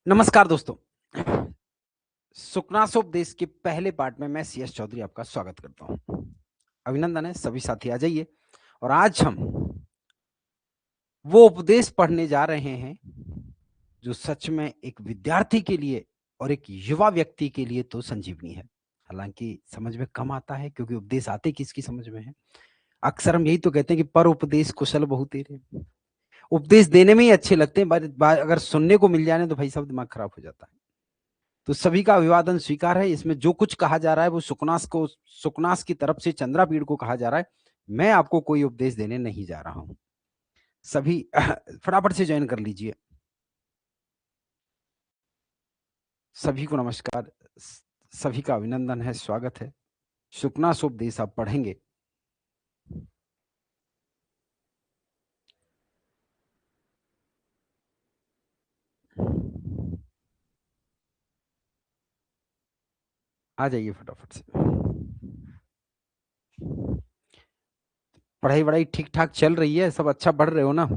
नमस्कार दोस्तों। सुखनासोपदेश के पहले पार्ट में मैं सीएस चौधरी आपका स्वागत करता हूं। अभिनंदन है, सभी साथी आ जाइए। और आज हम वो उपदेश पढ़ने जा रहे हैं जो सच में एक विद्यार्थी के लिए और एक युवा व्यक्ति के लिए तो संजीवनी है। हालांकि समझ में कम आता है क्योंकि उपदेश आते किसकी समझ में है। अक्सर हम यही तो कहते हैं कि पर उपदेश कुशल बहु तेरे। उपदेश देने में ही अच्छे लगते हैं, अगर सुनने को मिल जाए तो भाई सब दिमाग खराब हो जाता है। तो सभी का अभिवादन स्वीकार है। इसमें जो कुछ कहा जा रहा है वो सुकनास की तरफ से चंद्रापीड़ को कहा जा रहा है। मैं आपको कोई उपदेश देने नहीं जा रहा हूं। सभी फटाफट से ज्वाइन कर लीजिए। सभी को नमस्कार, सभी का अभिनंदन है, स्वागत है। सुकनास उपदेश आप पढ़ेंगे। आ जाइए फटाफट से। पढ़ाई वढ़ाई ठीक ठाक चल रही है? सब अच्छा पढ़ रहे हो ना?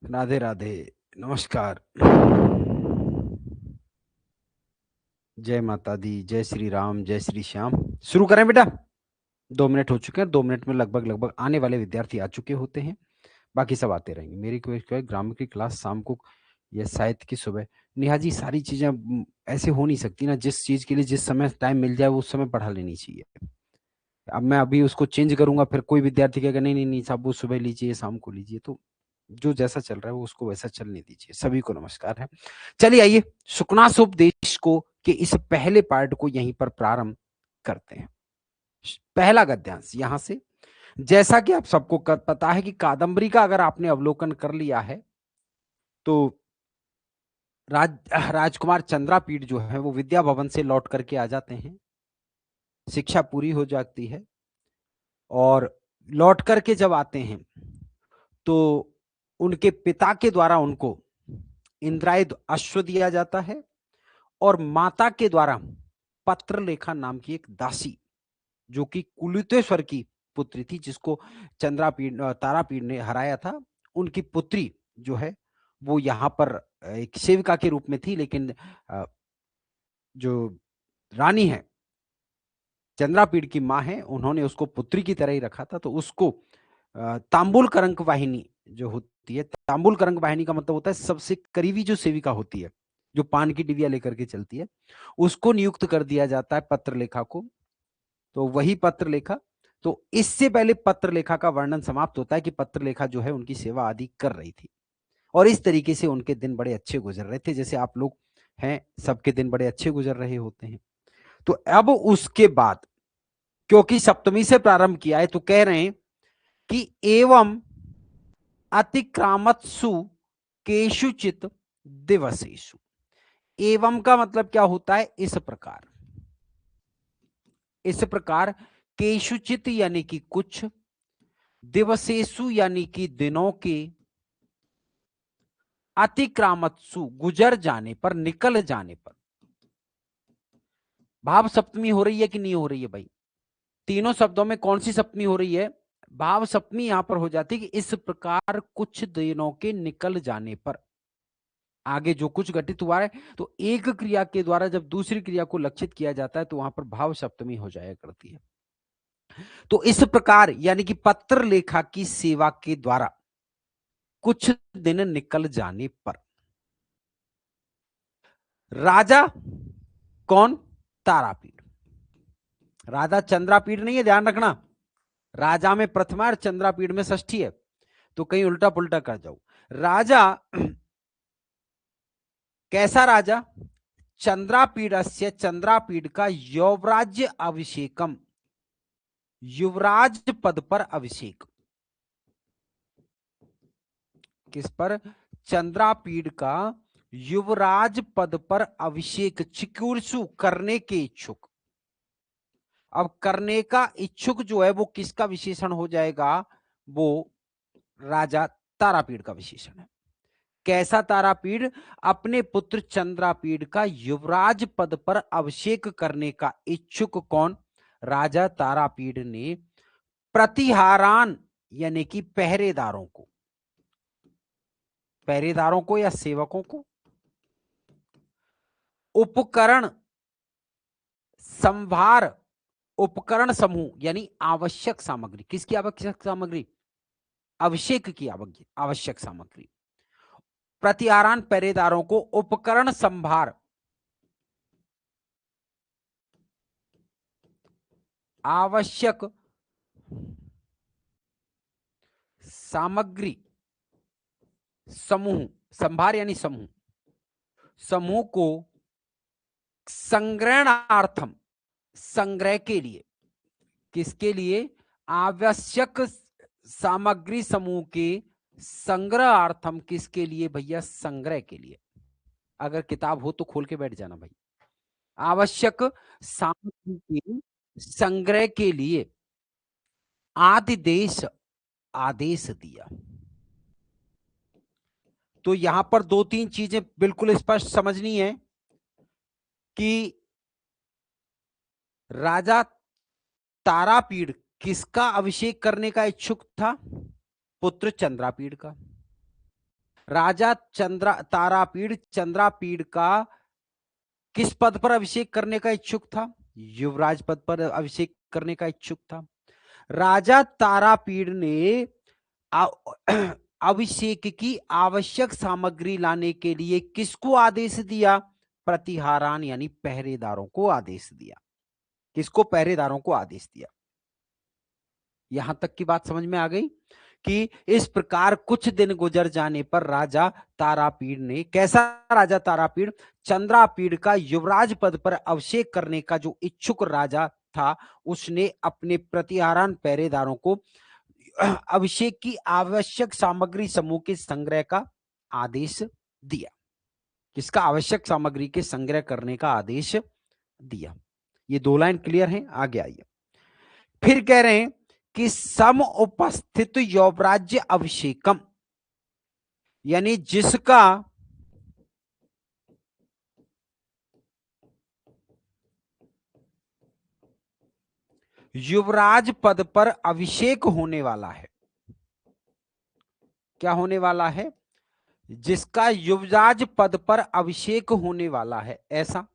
राधे राधे, नमस्कार। जय माता दी, जय श्री राम, जय श्री श्याम। शुरू करें बेटा? 2 मिनट हो चुके हैं। 2 मिनट में लगभग आने वाले विद्यार्थी आ चुके होते हैं। बाकी सब आते रहेंगे। मेरी कोई ग्रामर की क्लास शाम को या शायद की सुबह। नेहा जी, सारी चीजें ऐसे हो नहीं सकती ना। जिस चीज के लिए जिस समय टाइम मिल जाए वो उस समय पढ़ा लेनी चाहिए। अब मैं अभी उसको चेंज करूंगा, फिर कोई विद्यार्थी कहेगा नहीं नहीं नहीं साहब, वो सुबह लीजिए शाम को लीजिए। तो जो जैसा चल रहा है वो उसको वैसा चलने दीजिए। सभी को नमस्कार है। चलिए आइए सुकनासोपदेश को के इस पहले पार्ट को यहीं पर प्रारंभ करते हैं। पहला गद्यांश यहां से। जैसा कि आप सबको पता है कि कादंबरी का अगर आपने अवलोकन कर लिया है तो राजकुमार चंद्रापीठ जो है वो विद्या भवन से लौट करके आ जाते हैं। शिक्षा पूरी हो जाती है और लौट करके जब आते हैं तो उनके पिता के द्वारा उनको इंद्रायद अश्व दिया जाता है और माता के द्वारा पत्रलेखा नाम की एक दासी, जो कि कुलुतेश्वर की पुत्री थी, जिसको तारापीठ ने हराया था, उनकी पुत्री जो है वो यहाँ पर एक सेविका के रूप में थी। लेकिन जो रानी है, चंद्रापीठ की माँ है, उन्होंने उसको पुत्री की तरह ही रखा था। तो उसको तांबुल करंक वाहिनी जो होती है, तांबुल करंक वाहिनी का मतलब होता है सबसे करीबी जो सेविका होती है, जो पान की डिबिया लेकर के चलती है, उसको नियुक्त कर दिया जाता है पत्रलेखा को। तो वही पत्रलेखा। तो इससे पहले पत्रलेखा का वर्णन समाप्त होता है कि पत्रलेखा जो है उनकी सेवा आदि कर रही थी और इस तरीके से उनके दिन बड़े अच्छे गुजर रहे थे। जैसे आप लोग हैं, सबके दिन बड़े अच्छे गुजर रहे होते हैं। तो अब उसके बाद, क्योंकि सप्तमी से प्रारंभ किया है, तो कह रहे हैं कि एवं अतिक्रामत्सु केशुचित दिवसेषु। एवं का मतलब क्या होता है? इस प्रकार। इस प्रकार केशुचित यानी कि कुछ, दिवसेषु यानी कि दिनों के, अतिक्रामत्सु गुजर जाने पर, निकल जाने पर। भाव सप्तमी हो रही है कि नहीं हो रही है भाई? तीनों शब्दों में कौन सी सप्तमी हो रही है? भाव सप्तमी यहां पर हो जाती है कि इस प्रकार कुछ दिनों के निकल जाने पर। आगे जो कुछ घटित हुआ है, तो एक क्रिया के द्वारा जब दूसरी क्रिया को लक्षित किया जाता है तो वहां पर भाव सप्तमी हो जाया करती है। तो इस प्रकार यानी कि पत्र लेखा की सेवा के द्वारा कुछ दिन निकल जाने पर राजा कौन? तारापीठ। राजा चंद्रापीठ नहीं है, ध्यान रखना। राजा में प्रथमा और चंद्रापीठ में षष्ठी है, तो कहीं उल्टा पुल्टा कर जाओ। राजा कैसा राजा? चंद्रापीडस्य, चंद्रापीठ का युवराज्य अभिषेकम, युवराज पद पर अभिषेक। किस पर? चंद्रापीठ का युवराज पद पर अभिषेक, चिकीर्षु करने के इच्छुक। अब करने का इच्छुक जो है वो किसका विशेषण हो जाएगा? वो राजा तारापीठ का विशेषण है। कैसा तारापीड़? अपने पुत्र चंद्रापीड़ का युवराज पद पर अभिषेक करने का इच्छुक कौन? राजा तारापीड़ ने प्रतिहारान यानी कि पहरेदारों को या सेवकों को, उपकरण संभार, उपकरण समूह यानी आवश्यक सामग्री। किसकी आवश्यक सामग्री? अभिषेक की आवश्यक सामग्री। प्रतिहारान पहरेदारों को उपकरण संभार, आवश्यक सामग्री समूह, संभार यानी समूह, समूह को संग्रहणार्थम, संग्रह के लिए, किसके लिए? आवश्यक सामग्री समूह के संग्रहार्थम, किसके लिए भैया? संग्रह के लिए। अगर किताब हो तो खोल के बैठ जाना भाई। आवश्यक सामग्री के संग्रह के लिए आदेश दिया। तो यहां पर दो तीन चीजें बिल्कुल स्पष्ट समझनी है कि राजा तारापीड़ किसका अभिषेक करने का इच्छुक था? पुत्र चंद्रापीड़ का। राजा तारापीड़ चंद्रापीड़ का किस पद पर अभिषेक करने का इच्छुक था? युवराज पद पर अभिषेक करने का इच्छुक था। राजा तारापीड़ ने अभिषेक की आवश्यक सामग्री लाने के लिए किसको आदेश दिया? प्रतिहारान यानी पहरेदारों को आदेश दिया। किसको? पहरेदारों को आदेश दिया। यहां तक की बात समझ में आ गई कि इस प्रकार कुछ दिन गुजर जाने पर राजा तारापीड़ ने, कैसा राजा तारापीड़? चंद्रापीड़ का युवराज पद पर अभिषेक करने का जो इच्छुक राजा था, उसने अपने प्रतिहारान पहरेदारों को अभिषेक की आवश्यक सामग्री समूह के संग्रह का आदेश दिया। किसका? आवश्यक सामग्री के संग्रह करने का आदेश दिया। ये दो लाइन क्लियर हैं? आगे आइए। फिर कह रहे हैं कि सम उपस्थित यौवराज्य अभिषेकम, यानी जिसका युवराज पद पर अभिषेक होने वाला है। क्या होने वाला है? जिसका युवराज पद पर अभिषेक होने वाला है, ऐसा,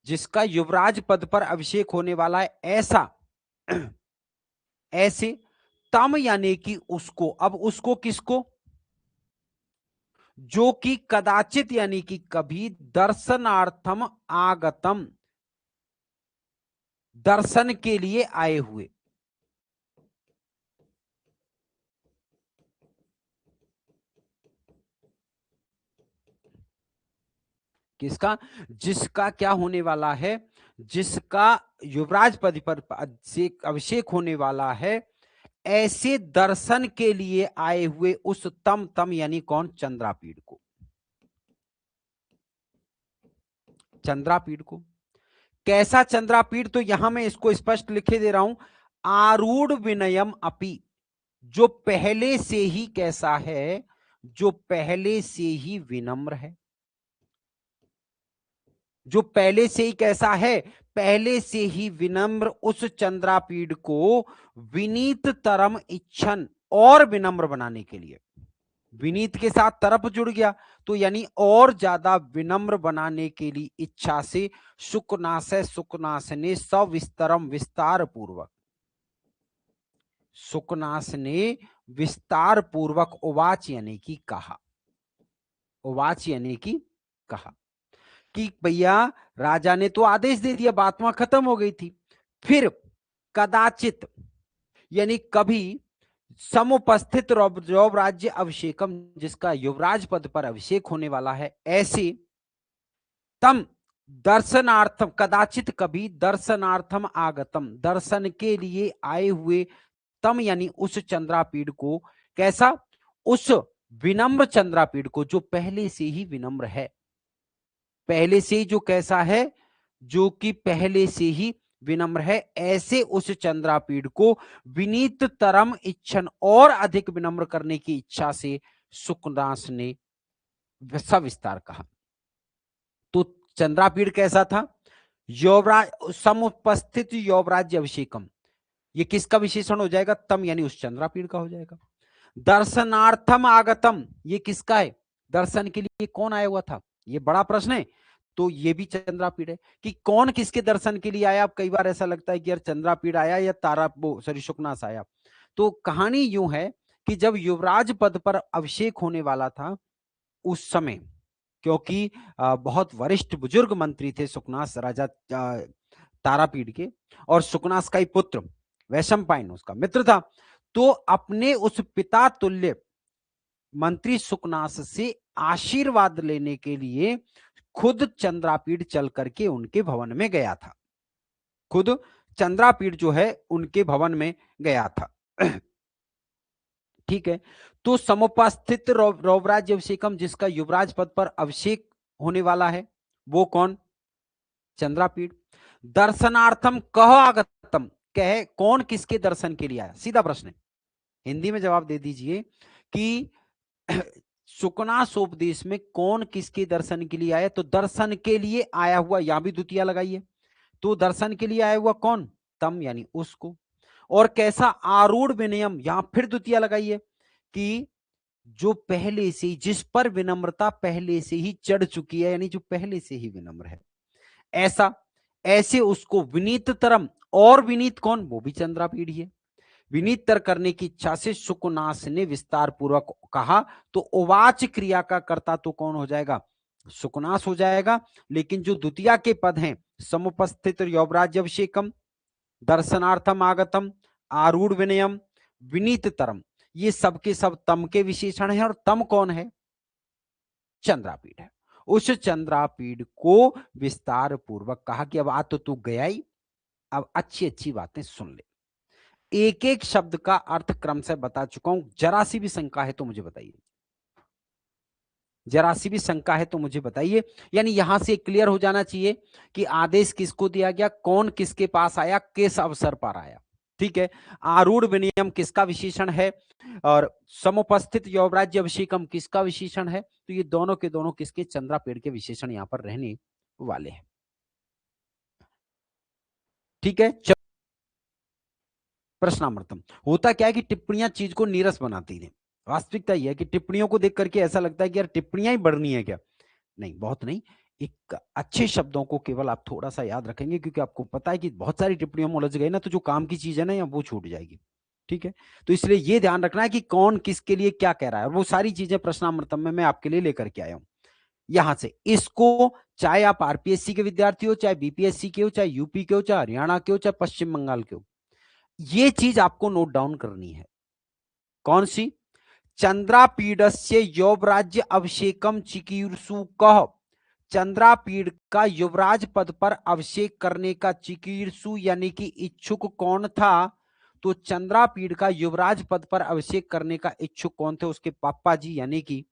जिसका युवराज पद पर अभिषेक होने वाला है, ऐसा, ऐसे तम यानी कि उसको, अब उसको किसको? जो कि कदाचित यानी कि कभी, दर्शनार्थम आगतम, दर्शन के लिए आए हुए, किसका? जिसका क्या होने वाला है? जिसका युवराज पद पर अभिषेक होने वाला है, ऐसे दर्शन के लिए आए हुए उस तम यानी कौन? चंद्रापीड़ को। चंद्रापीड़ को। कैसा चंद्रापीड़? तो यहां मैं इसको स्पष्ट लिखे दे रहा हूं, आरूढ़ विनयम अपि, जो पहले से ही कैसा है? जो पहले से ही विनम्र है। जो पहले से ही कैसा है? पहले से ही विनम्र उस चंद्रापीड़ को विनीत तरम इच्छन, और विनम्र बनाने के लिए, विनीत के साथ तरफ जुड़ गया तो यानी और ज्यादा विनम्र बनाने के लिए इच्छा से, सुकनास ने सविस्तरम, विस्तार पूर्वक, सुकनास ने विस्तार पूर्वक, उवाच यानी कि कहा, उवाच यानी कि कहा कि भैया राजा ने तो आदेश दे दिया, बात वहां खत्म हो गई थी। फिर कदाचित यानी कभी, समुपस्थित यौवराज्य अभिषेकम, जिसका युवराज पद पर अभिषेक होने वाला है, ऐसे तम दर्शनार्थम, कदाचित कभी, दर्शनार्थम आगतम, दर्शन के लिए आए हुए, तम यानी उस चंद्रापीड़ को, कैसा? उस विनम्र चंद्रापीड़ को, जो पहले से ही विनम्र है, पहले से ही जो कैसा है? जो कि पहले से ही विनम्र है, ऐसे उस चंद्रापीड़ को विनीत तरम इच्छन, और अधिक विनम्र करने की इच्छा से, सुकनास ने सविस्तार कहा। तो चंद्रापीड़ कैसा था? यौवराज समुपस्थित यौवराज्य अभिषेकम, ये किसका विशेषण हो जाएगा? तम, यानी उस चंद्रापीड़ का हो जाएगा। दर्शनार्थम आगतम, ये किसका है? दर्शन के लिए कौन आया हुआ था? ये बड़ा प्रश्न है। तो ये भी चंद्रापीड़ है कि कौन किसके दर्शन के लिए आया। अब कई बार ऐसा लगता है कि यार चंद्रापीड़ आया या तारा वो सॉरी शुकनास आया। तो कहानी यूं है कि जब युवराज पद पर अभिषेक होने वाला था उस समय, क्योंकि बहुत वरिष्ठ बुजुर्ग मंत्री थे सुकनास, राजा तारापीड़ के, और सुकनास का ही पुत्र वैशंपायन उसका मित्र था। तो अपने उस पिता तुल्य मंत्री सुकनास से आशीर्वाद लेने के लिए खुद चंद्रापीड़ चल करके उनके भवन में गया था। खुद चंद्रापीड़ जो है उनके भवन में गया था। ठीक है। तो समुपस्थित रौवराज्य अभिषेकम, जिसका युवराज पद पर अभिषेक होने वाला है, वो कौन? चंद्रापीड़। दर्शनार्थम कह आगतम, कहे कौन किसके दर्शन के लिए आया? सीधा प्रश्न है, हिंदी में जवाब दे दीजिए कि शुकनासोपदेश में कौन किसके दर्शन के लिए आया? तो दर्शन के लिए आया हुआ, यहां भी द्वितीया लगाइए। तो दर्शन के लिए आया हुआ कौन? तम, यानी उसको। और कैसा? आरूढ़ विनयम, यहां फिर द्वितीया लगाइए कि जो पहले से ही, जिस पर विनम्रता पहले से ही चढ़ चुकी है, यानी जो पहले से ही विनम्र है, ऐसा ऐसे उसको विनीततरम। और विनीत कौन? वो भी चंद्रापीड़ है। विनीतर करने की इच्छा से सुकनास ने विस्तार पूर्वक कहा। तो उवाच क्रिया का कर्ता तो कौन हो जाएगा? सुकनास हो जाएगा। लेकिन जो द्वितीया के पद हैं, समुपस्थित यौवराज्य अभिषेकम, दर्शनार्थम आगतम, आरूढ़ विनयम, विनीततरम, ये सबके सब तम के विशेषण हैं। और तम कौन है? चंद्रापीड़ है। उस चंद्रापीड़ को विस्तार पूर्वक कहा कि अब आ तो तू गया ही, अब अच्छी अच्छी बातें सुन ले। एक एक शब्द का अर्थ क्रम से बता चुका हूं। जरा सी भी शंका है तो मुझे बताइए, जरा सी भी शंका है तो मुझे बताइए। यानी यहां से क्लियर हो जाना चाहिए कि आदेश किसको दिया गया, कौन किसके पास आया, किस अवसर पर आया। ठीक है। आरूढ़ विनियम किसका विशेषण है, और समुपस्थित यौवराज्य अभिषेकम किसका विशेषण है? तो ये दोनों के दोनों किसके? चंद्रापीड़ के विशेषण यहां पर रहने वाले हैं। ठीक है। प्रश्नामृतम होता क्या है कि टिप्पणियां चीज को नीरस बनाती हैं। वास्तविकता यह है कि टिप्पणियों को देख करके ऐसा लगता है कि यार टिप्पणियां ही बढ़नी है क्या? नहीं, बहुत नहीं। एक अच्छे शब्दों को केवल आप थोड़ा सा याद रखेंगे, क्योंकि आपको पता है कि बहुत सारी टिप्पणियों में उलझ गए ना, तो जो काम की चीज है ना, या वो छूट जाएगी। ठीक है। तो इसलिए ये ध्यान रखना है कि कौन किसके लिए क्या कह रहा है, और वो सारी चीजें प्रश्नामृतम में मैं आपके लिए लेकर के आया हूं। यहां से इसको, चाहे आप आरपीएससी के विद्यार्थी हो, चाहे बीपीएससी के हो, चाहे यूपी के हो, चाहे हरियाणा के हो, चाहे पश्चिम बंगाल के हो, ये चीज आपको नोट डाउन करनी है। कौन सी? चंद्रापीडस्य यौवराज्य अभिषेकम चिकीर्षु कह, चंद्रापीड़ का युवराज पद पर अभिषेक करने का चिकीर्षु यानी कि इच्छुक कौन था? तो चंद्रापीड़ का युवराज पद पर अभिषेक करने का इच्छुक कौन थे? उसके पापा जी यानी कि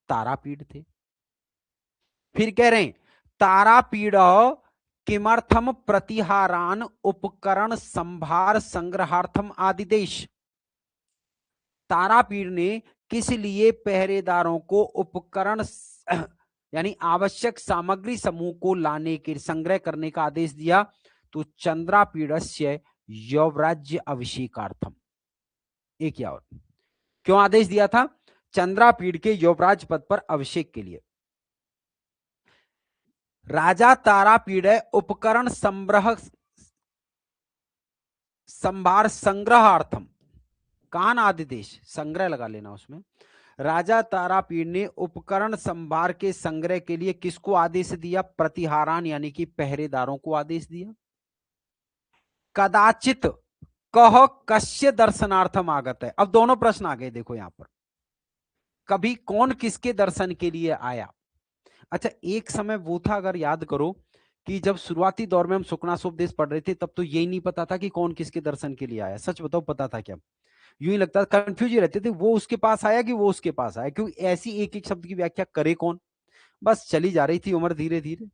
तारापीड़ थे। फिर कह रहे हैं तारापीड़ किमर्थम प्रतिहारान उपकरण संभार संग्रहार्थम आदिदेश, तारापीड़ ने किस लिए पहरेदारों को उपकरण यानी आवश्यक सामग्री समूह को लाने के, संग्रह करने का आदेश दिया? तो चंद्रापीडस्य यौवराज्य अभिषेकार्थम। एक और क्यों आदेश दिया था? चंद्रापीड़ के यौवराज पद पर अभिषेक के लिए। राजा तारापीड़ उपकरण संभार संग्रहार्थम, कान आदिदेश, संग्रह लगा लेना उसमें। राजा तारापीड़ ने उपकरण संभार के संग्रह के लिए किसको आदेश दिया? प्रतिहारान यानी कि पहरेदारों को आदेश दिया। कदाचित कह कस्य दर्शनार्थम आगत है। अब दोनों प्रश्न आ गए, देखो यहां पर, कभी कौन किसके दर्शन के लिए आया? अच्छा, एक समय वो था, अगर याद करो, कि जब शुरुआती दौर में हम शुकनासोपदेश पढ़ रहे थे, तब तो यही नहीं पता था कि कौन किसके दर्शन के लिए आया। सच बताओ, पता था क्या? यूं ही लगता था, कंफ्यूज ही रहते थे, वो उसके पास आया कि वो उसके पास आया, क्योंकि ऐसी एक एक शब्द की व्याख्या करे कौन? बस चली जा रही थी उम्र धीरे धीरे।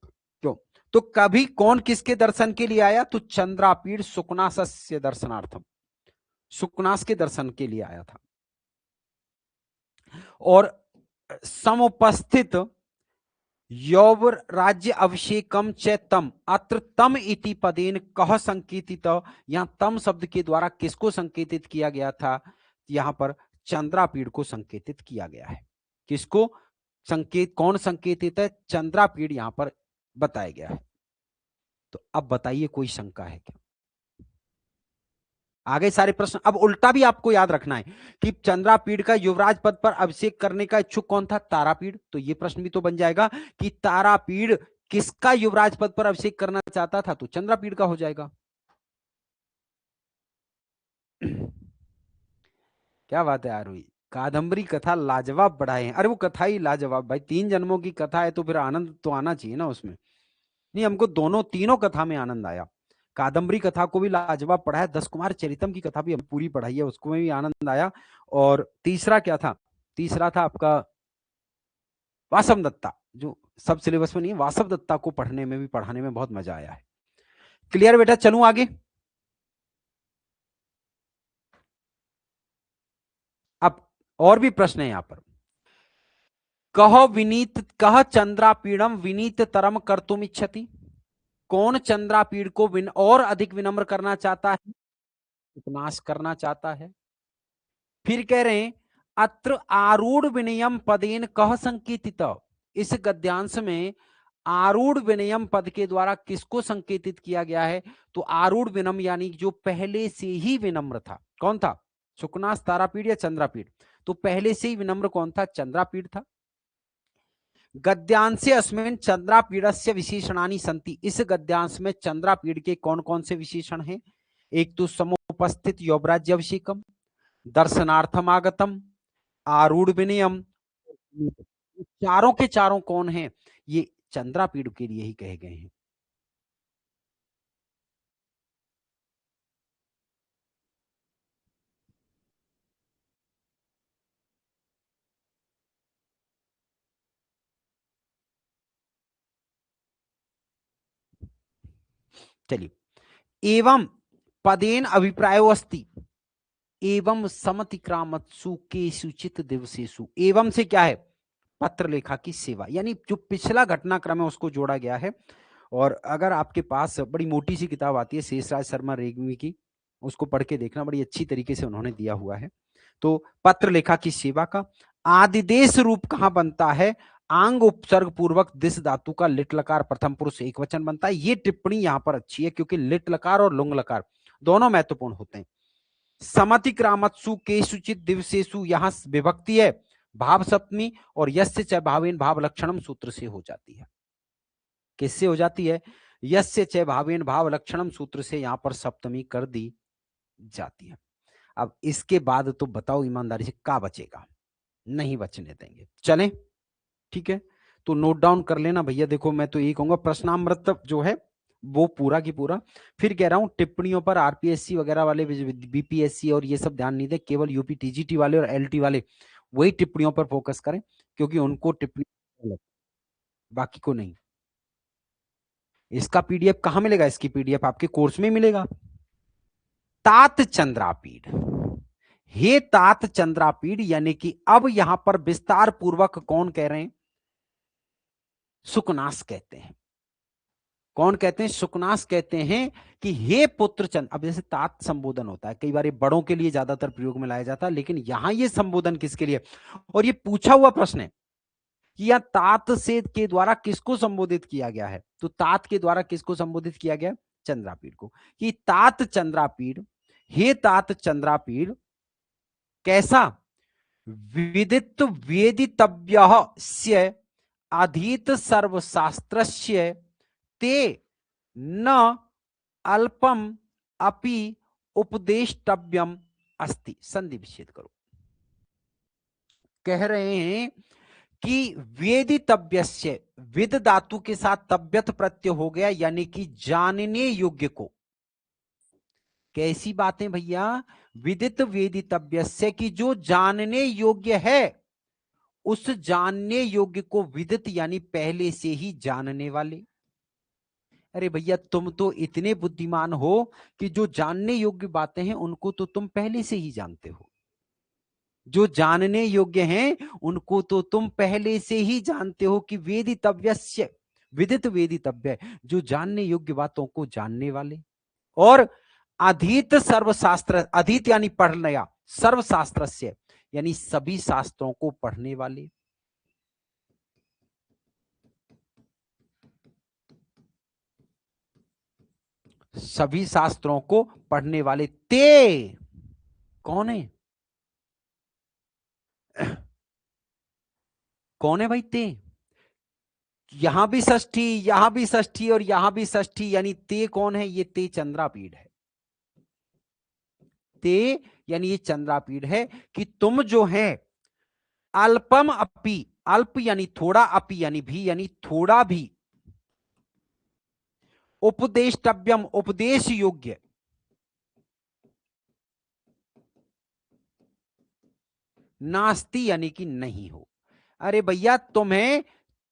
क्यों? तो कभी कौन किसके दर्शन के लिए आया? तो चंद्रापीड़ सुकनासस्य दर्शनार्थम, सुकनास के दर्शन के लिए आया था। और समुपस्थित यौव राज्य अभिषेकम च तम, अत्र तम इति पदेन कह संकेतित, यहां तम शब्द के द्वारा किसको संकेतित किया गया था? यहां पर चंद्रापीड़ को संकेतित किया गया है। किसको संकेत, कौन संकेतित है? चंद्रापीड़ यहां पर बताया गया है। तो अब बताइए कोई शंका है क्या? आगे सारे प्रश्न अब उल्टा भी आपको याद रखना है कि चंद्रापीड़ का युवराज पद पर अभिषेक करने का इच्छुक कौन था? तारापीड़। तो ये प्रश्न भी तो बन जाएगा कि तारापीड़ किसका युवराज पद पर अभिषेक करना चाहता था? तो चंद्रापीड़ का हो जाएगा। क्या बात है आरोही, कादंबरी कथा लाजवाब बढ़ाए हैं। अरे वो कथा ही लाजवाब भाई, 3 जन्मों की कथा है तो फिर आनंद तो आना चाहिए ना उसमें। नहीं, हमको दोनों तीनों कथा में आनंद आया। कादंबरी कथा को भी लाजवाब पढ़ा है, 10 कुमार चरितम की कथा भी पूरी पढ़ाई है, उसको में भी आनंद आया। और तीसरा क्या था? तीसरा था आपका वासव दत्ता, जो सब सिलेबस में नहीं है, वासव दत्ता को पढ़ने में भी, पढ़ाने में बहुत मजा आया है। क्लियर बेटा, चलूं आगे? अब और भी प्रश्न है यहां पर। कह विनीत, कह चंद्रापीड़म विनीत तरम कर तुम इच्छति, कौन चंद्रापीड़ को और अधिक विनम्र करना चाहता है? उपनाश करना चाहता है। फिर कह रहे हैं अत्र आरूढ़ विनयम पदेन कह संकेतित, इस गद्यांश में आरूढ़ विनयम पद के द्वारा किसको संकेतित किया गया है? तो आरूढ़ विनम यानी जो पहले से ही विनम्र था, कौन था? सुकनास, तारापीड़ या चंद्रापीड़? तो पहले से ही विनम्र कौन था? चंद्रापीड़ था। गद्यांशे अस्मिन् चंद्रापीड़स्य विशेषणानि सन्ति, इस गद्यांश में चंद्रापीड़ के कौन कौन से विशेषण हैं? एक तो समुपस्थित यौवराज्याभिषेकम, दर्शनार्थम आगतम, आरूढ़ विनयम, चारों के चारों कौन हैं? ये चंद्रापीड़ के लिए ही कहे गए हैं। चलिए, एवं पदेन अभिप्रायो अस्ति, एवं समतिक्रामत्सु केषुचित् दिवसेषु, एवं से क्या है? पत्र लेखा की सेवा, यानी जो पिछला घटनाक्रम है उसको जोड़ा गया है। और अगर आपके पास बड़ी मोटी सी किताब आती है शेषराज शर्मा रेग्मी की, उसको पढ़ के देखना, बड़ी अच्छी तरीके से उन्होंने दिया हुआ है। तो पत्र लेखा की सेवा का आदिदेश रूप कहां बनता है? आंग उपसर्ग पूर्वक दिस धातु का लिट लकार प्रथम पुरुष एक वचन बनता है। ये टिप्पणी यहां पर अच्छी है क्योंकि लिट लकार और लुंग लकार दोनों महत्वपूर्ण होते हैं। समतिक्रामत्सु केषुचित् दिवसेषु, यहां विभक्ति है भाव सप्तमी, और यस्य च भावेन भाव लक्षणम सूत्र से हो जाती है। किससे हो जाती है? यस्य च भावेन भाव लक्षणम सूत्र से यहां पर सप्तमी कर दी जाती है। अब इसके बाद तो बताओ ईमानदारी से क्या बचेगा? नहीं बचने देंगे। चलें, ठीक है, तो नोट डाउन कर लेना भैया। देखो मैं तो यही कहूंगा, प्रश्नामृत जो है वो पूरा की पूरा, फिर कह रहा हूं टिप्पणियों पर आरपीएससी वगैरह वाले, बीपीएससी और ये सब ध्यान नहीं दे, केवल यूपी टीजीटी वाले और एलटी वाले वही टिप्पणियों पर फोकस करें, क्योंकि उनको टिप्पणी, बाकी को नहीं। इसका पीडीएफ कहां मिलेगा? इसकी पीडीएफ आपके कोर्स में मिलेगा। तात चंद्रापीड़, हे तात चंद्रापीड़, यानी कि अब यहां पर विस्तार पूर्वक कौन कह रहे हैं? सुकनास कहते हैं। कौन कहते हैं? सुकनास कहते हैं कि हे पुत्र चंद। अब जैसे तात संबोधन होता है, कई बार बड़ों के लिए ज्यादातर प्रयोग में लाया जाता है, लेकिन यहां ये संबोधन किसके लिए? और ये पूछा हुआ प्रश्न है कि यह तात से के द्वारा किसको संबोधित किया गया है? तो तात के द्वारा किसको संबोधित किया गया? चंद्रापीड़ को। कि तात चंद्रापीड़, हे तात चंद्रापीड़, कैसा? विदित वेदितव्य अधीत सर्वशास्त्रस्य ते न अल्पम अपि उपदेष्टव्यम अस्ति। संधि विच्छेद करो। कह रहे हैं कि वेदितव्यस्य, विद धातु के साथ तब्यत प्रत्यय हो गया, यानी कि जानने योग्य को। कैसी बातें भैया? विदित वेदितव्यस्य, की जो जानने योग्य है, उस जानने योग्य को विदित यानी पहले से ही जानने वाले। अरे भैया तुम तो इतने बुद्धिमान हो कि जो जानने योग्य बातें हैं उनको तो तुम पहले से ही जानते हो। जो जानने योग्य हैं उनको तो तुम पहले से ही जानते हो कि वेदितव्यस्य विदित वेदितव्य, जो जानने योग्य बातों को जानने वाले। और अधीत सर्वशास्त्र, अधीत यानी पढ़ना, सर्वशास्त्रस्य यानी सभी शास्त्रों को पढ़ने वाले। सभी शास्त्रों को पढ़ने वाले ते कौन है? कौन है भाई ते? यहां भी षष्ठी, यहां भी षष्ठी और यहां भी षष्ठी, यानी ते कौन है? ये ते चंद्रापीठ है। ते यानी ये चंद्रापीठ है कि तुम जो है अल्पम अपि, अल्प यानी थोड़ा, अपि यानी भी, यानी थोड़ा भी, उपदेष्टव्यम उपदेश योग्य, नास्ति यानी कि नहीं हो। अरे भैया तुम्हें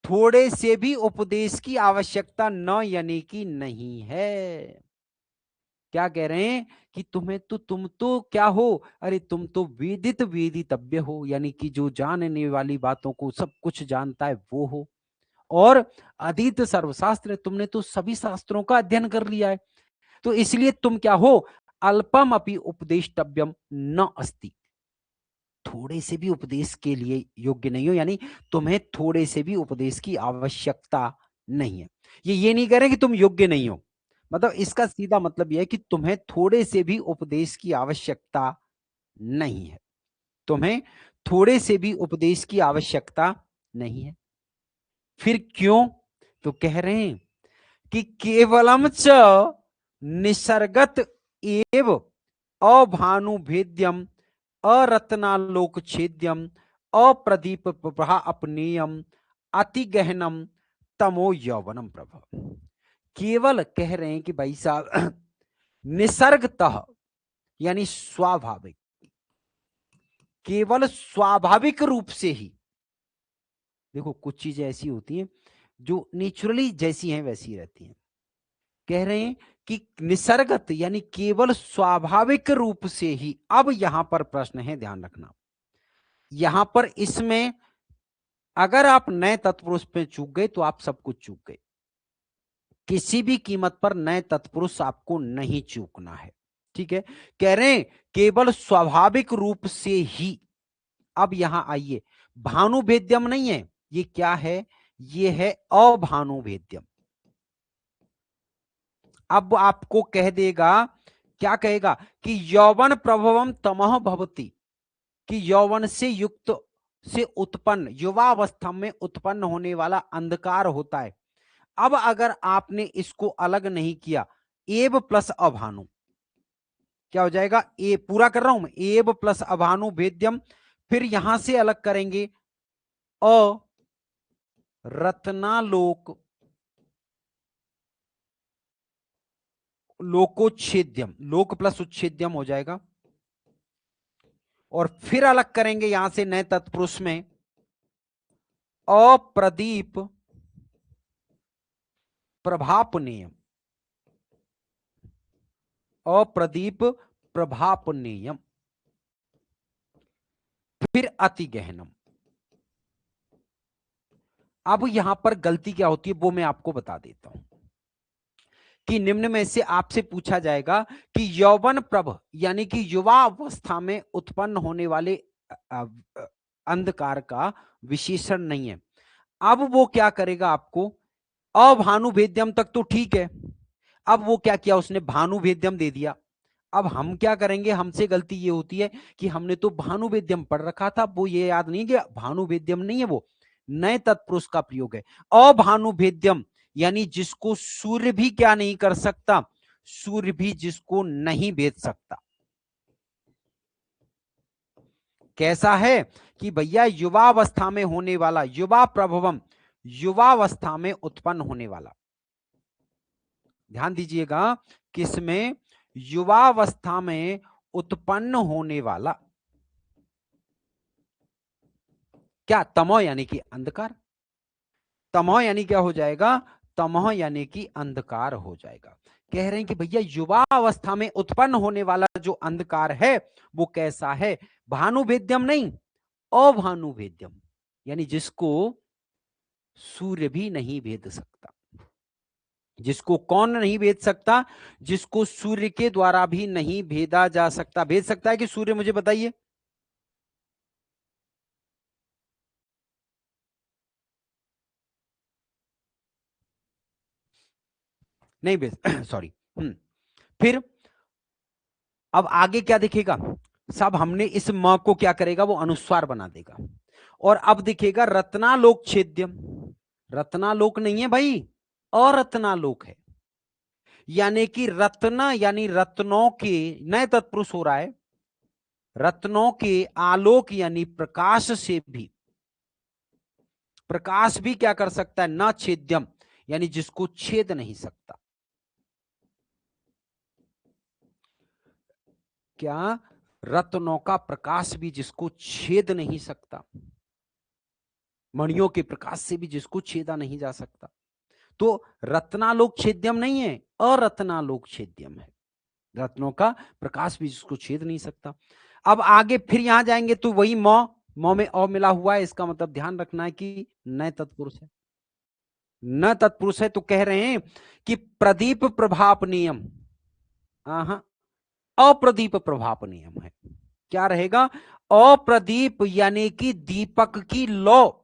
थोड़े से भी उपदेश की आवश्यकता न यानी कि नहीं है। क्या कह रहे हैं कि तुम्हें तो, तुम तो क्या हो? अरे तुम तो वेदित वेदितव्य हो, यानी कि जो जानने वाली बातों को सब कुछ जानता है वो हो। और अधीत सर्वशास्त्र, तुमने तो सभी शास्त्रों का अध्ययन कर लिया है, तो इसलिए तुम क्या हो? अल्पम अपि उपदेष्टव्यम न अस्ति, थोड़े से भी उपदेश के लिए योग्य नहीं हो, यानी तुम्हें थोड़े से भी उपदेश की आवश्यकता नहीं है। ये नहीं कह रहे कि तुम योग्य नहीं हो, मतलब इसका सीधा मतलब यह है कि तुम्हें थोड़े से भी उपदेश की आवश्यकता नहीं है, तुम्हें थोड़े से भी उपदेश की आवश्यकता नहीं है। फिर क्यों? तो कह रहे हैं कि केवलम च निसर्गत एव अभानुभेद्यम अरत्नालोक छेद्यम अप्रदीप प्रभा अपनेयम अति गहनम तमो यौवनम प्रभ। केवल कह रहे हैं कि भाई साहब निसर्गतः यानी स्वाभाविक, केवल स्वाभाविक रूप से ही, देखो कुछ चीजें ऐसी होती हैं जो नेचुरली जैसी हैं वैसी रहती हैं। कह रहे हैं कि निसर्गत यानी केवल स्वाभाविक रूप से ही। अब यहां पर प्रश्न है, ध्यान रखना, यहां पर इसमें अगर आप नए तत्पुरुष पे चूक गए तो आप सब कुछ चूक गए। किसी भी कीमत पर नए तत्पुरुष आपको नहीं चूकना है, ठीक है? कह रहे हैं केवल स्वाभाविक रूप से ही। अब यहां आइए, भानुभेद्यम नहीं है, ये क्या है? ये है अभानुभेद्यम। अब आपको कह देगा, क्या कहेगा कि यौवन प्रभवम तमह भवति, कि यौवन से युक्त से उत्पन्न, युवावस्था में उत्पन्न होने वाला अंधकार होता है। अब अगर आपने इसको अलग नहीं किया, एव प्लस अभानु क्या हो जाएगा? ए पूरा कर रहा हूं मैं, एव प्लस अभानु भेद्यम, फिर यहां से अलग करेंगे अ रत्नालोक लोकोच्छेद्यम, लोक प्लस उच्छेद्यम हो जाएगा। और फिर अलग करेंगे यहां से नए तत्पुरुष में अप्रदीप प्रभापनेयम, अप्रदीप प्रभापनेयम, फिर अति गहनम। अब यहां पर गलती क्या होती है वो मैं आपको बता देता हूं कि निम्न में से आपसे पूछा जाएगा कि यौवन प्रभ यानी कि युवा अवस्था में उत्पन्न होने वाले अंधकार का विशेषण नहीं है। अब वो क्या करेगा आपको, अभानुभेद्यम तक तो ठीक है, अब वो क्या किया, उसने भानुभेद्यम दे दिया। अब हम क्या करेंगे, हमसे गलती ये होती है कि हमने तो भानुभेद्यम पढ़ रखा था, वो ये याद नहीं कि भानुभेद्यम नहीं है, वो नए तत्पुरुष का प्रयोग है। अभानुभेद्यम यानी जिसको सूर्य भी क्या नहीं कर सकता, सूर्य भी जिसको नहीं भेद सकता। कैसा है कि भैया युवावस्था में होने वाला, युवा प्रभवम, युवावस्था में उत्पन्न होने वाला, ध्यान दीजिएगा, किसमें? युवावस्था में उत्पन्न होने वाला, क्या? तमो यानी कि अंधकार, तमो यानी क्या हो जाएगा? तमह यानी कि अंधकार हो जाएगा। कह रहे हैं कि भैया युवा अवस्था में उत्पन्न होने वाला जो अंधकार है वो कैसा है, भानुभेद्यम नहीं, अभानुभेद्यम, यानी जिसको सूर्य भी नहीं भेद सकता। जिसको कौन नहीं भेद सकता, जिसको सूर्य के द्वारा भी नहीं भेदा जा सकता। भेद सकता है कि सूर्य, मुझे बताइए। नहीं भेद सॉरी। फिर अब आगे क्या दिखेगा, सब हमने इस म को क्या करेगा, वो अनुस्वार बना देगा। और अब दिखेगा रत्नालोक छेद्यम। रत्नालोक नहीं है भाई, अरत्नालोक है। यानी कि रत्न यानी रत्नों के, नए तत्पुरुष हो रहा है, रत्नों के आलोक यानी प्रकाश से भी, प्रकाश भी क्या कर सकता है, न छेद्यम, यानी जिसको छेद नहीं सकता। क्या, रत्नों का प्रकाश भी जिसको छेद नहीं सकता, मणियों के प्रकाश से भी जिसको छेदा नहीं जा सकता। तो रत्नालोक छेद्यम नहीं है, अरत्नालोक छेद्यम है। रत्नों का प्रकाश भी जिसको छेद नहीं सकता। अब आगे फिर यहां जाएंगे तो वही मौ में अ मिला हुआ है, इसका मतलब ध्यान रखना है कि नए तत्पुरुष है। न तत्पुरुष है तो कह रहे हैं कि प्रदीप प्रभाप नियम, अप्रदीप प्रभाप नियम है। क्या रहेगा, अप्रदीप यानी कि दीपक की लौ,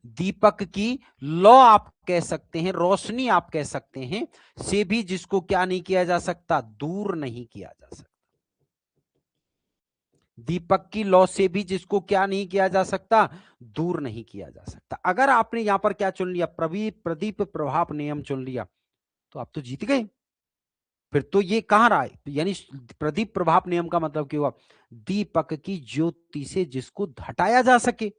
दीपक की लौ आप कह सकते हैं, रोशनी आप कह सकते हैं, से भी जिसको क्या नहीं किया जा सकता, दूर नहीं किया जा सकता। दीपक की लौ से भी जिसको क्या नहीं किया जा सकता, दूर नहीं किया जा सकता। अगर आपने यहां पर क्या चुन लिया, प्रदीप प्रभाव नियम चुन लिया, तो आप तो जीत गए। फिर तो ये कहां रहा है, यानी प्रदीप प्रभाव नियम का मतलब क्या हुआ, दीपक की ज्योति से जिसको हटाया जा सके।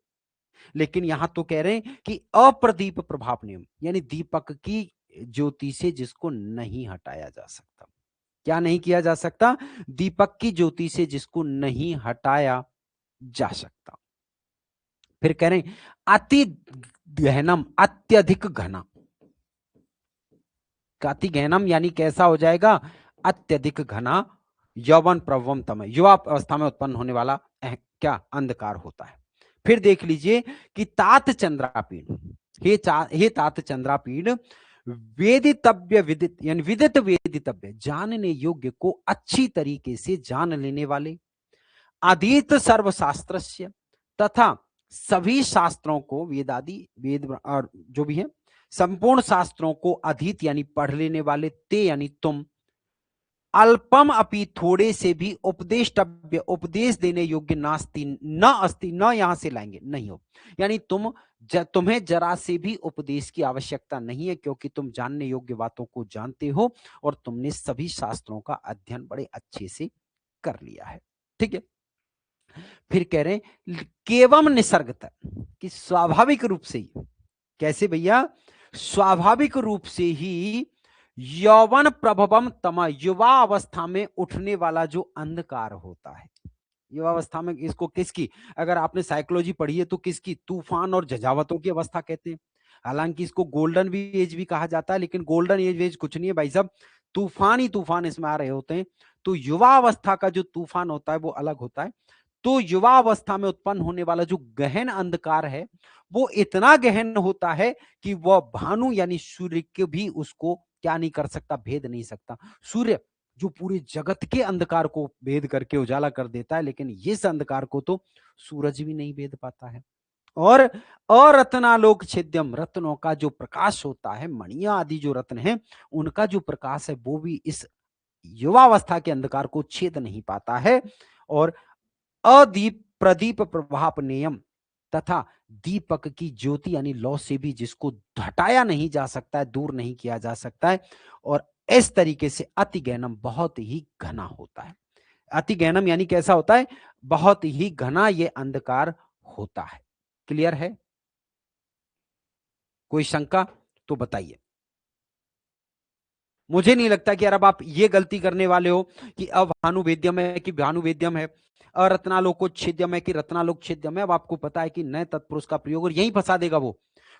लेकिन यहां तो कह रहे हैं कि अप्रदीप प्रभाव नियम, यानी दीपक की ज्योति से जिसको नहीं हटाया जा सकता। क्या नहीं किया जा सकता, दीपक की ज्योति से जिसको नहीं हटाया जा सकता। फिर कह रहे हैं अति गहनम, अत्यधिक घना। अति गहनम यानी कैसा हो जाएगा, अत्यधिक घना, यौवन प्रवम तमय, युवा अवस्था में उत्पन्न होने वाला क्या अंधकार होता है। फिर देख लीजिए कि तात चंद्रापीड़, हे तात चंद्रापीड़, वेदितव्य विदित यानी विदित वेदितव्य, जानने योग्य को अच्छी तरीके से जान लेने वाले, अधीत सर्वशास्त्रस्य, तथा सभी शास्त्रों को, वेदादि वेद और जो भी है संपूर्ण शास्त्रों को अधीत यानी पढ़ लेने वाले, ते यानी तुम, अल्पम अपि थोड़े से भी उपदेष्टव्य उपदेश देने योग्य नास्ति न अस्ति, न यहां से लाएंगे नहीं हो, यानी तुम्हें जरा से भी उपदेश की आवश्यकता नहीं है, क्योंकि तुम जानने योग्य बातों को जानते हो और तुमने सभी शास्त्रों का अध्ययन बड़े अच्छे से कर लिया है। ठीक है। फिर कह रहे हैं केवम निसर्गत, कि स्वाभाविक रूप से ही, कैसे भैया, स्वाभाविक रूप से ही यौवन प्रभवम तम, युवा अवस्था में उठने वाला जो अंधकार होता है, युवा अवस्था में इसको किसकी, अगर आपने साइकोलॉजी पढ़ी है तो किसकी, तूफान और जजावतों की अवस्था कहते हैं। हालांकि इसको गोल्डन भी एज भी कहा जाता है, लेकिन गोल्डन एज कुछ नहीं है भाई साहब, तूफान ही तूफान इसमें आ रहे होते हैं। तो युवा अवस्था का जो तूफान होता है वो अलग होता है। तो युवा अवस्था में उत्पन्न होने वाला जो गहन अंधकार है वो इतना गहन होता है कि वह भानु यानी सूर्य के भी उसको क्या नहीं कर सकता, भेद नहीं सकता। सूर्य जो पूरे जगत के अंधकार को भेद करके उजाला कर देता है, लेकिन इस अंधकार को तो सूरज भी नहीं भेद पाता है। और अरत्नालोक छिद्यम, रत्नों का जो प्रकाश होता है, मणिया आदि जो रत्न हैं उनका जो प्रकाश है वो भी इस युवावस्था के अंधकार को छेद नहीं पाता है। और अदीप प्रदीप प्रभाप नियम, तथा दीपक की ज्योति यानी लौ से भी जिसको हटाया नहीं जा सकता है, दूर नहीं किया जा सकता है। और इस तरीके से अति गहनम बहुत ही घना होता है। अति गहनम यानी कैसा होता है, बहुत ही घना ये अंधकार होता है। क्लियर है, कोई शंका तो बताइए। मुझे नहीं लगता कि यार अब आप ये गलती करने वाले हो कि अब भानुवेद्यम है कि भानुवेद्यम है, अरत्नालोकोच्छेद्यम है कि रत्नालोकच्छेद्यम है। अब आपको पता है कि नए तत्पुरुष का प्रयोग, और यही फंसा देगा वो,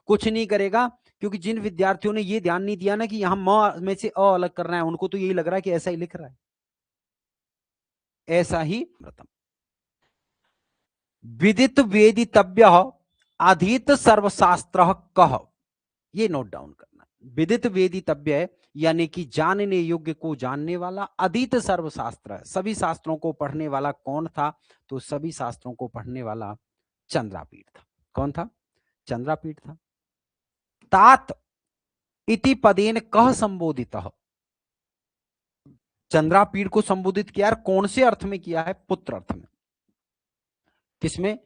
कुछ नहीं करेगा क्योंकि जिन विद्यार्थियों ने ये ध्यान नहीं दिया ना कि यहां म में से अ अलग करना है, उनको तो यही लग रहा है कि ऐसा ही लिख रहा है, ऐसा ही प्रथम। विदित वेदितव्य अधीत सर्वशास्त्र कह, ये नोट डाउन करना। विदित वेदितव्य यानी कि जानने योग्य को जानने वाला, अधीत सर्वशास्त्र सभी शास्त्रों को पढ़ने वाला कौन था? तो सभी शास्त्रों को पढ़ने वाला चंद्रापीठ था। कौन था? चंद्रापीठ था। तात इति पदेन कह संबोधित, चंद्रापीठ को संबोधित किया है, कौन से अर्थ में किया है? पुत्र अर्थ में। किसमें?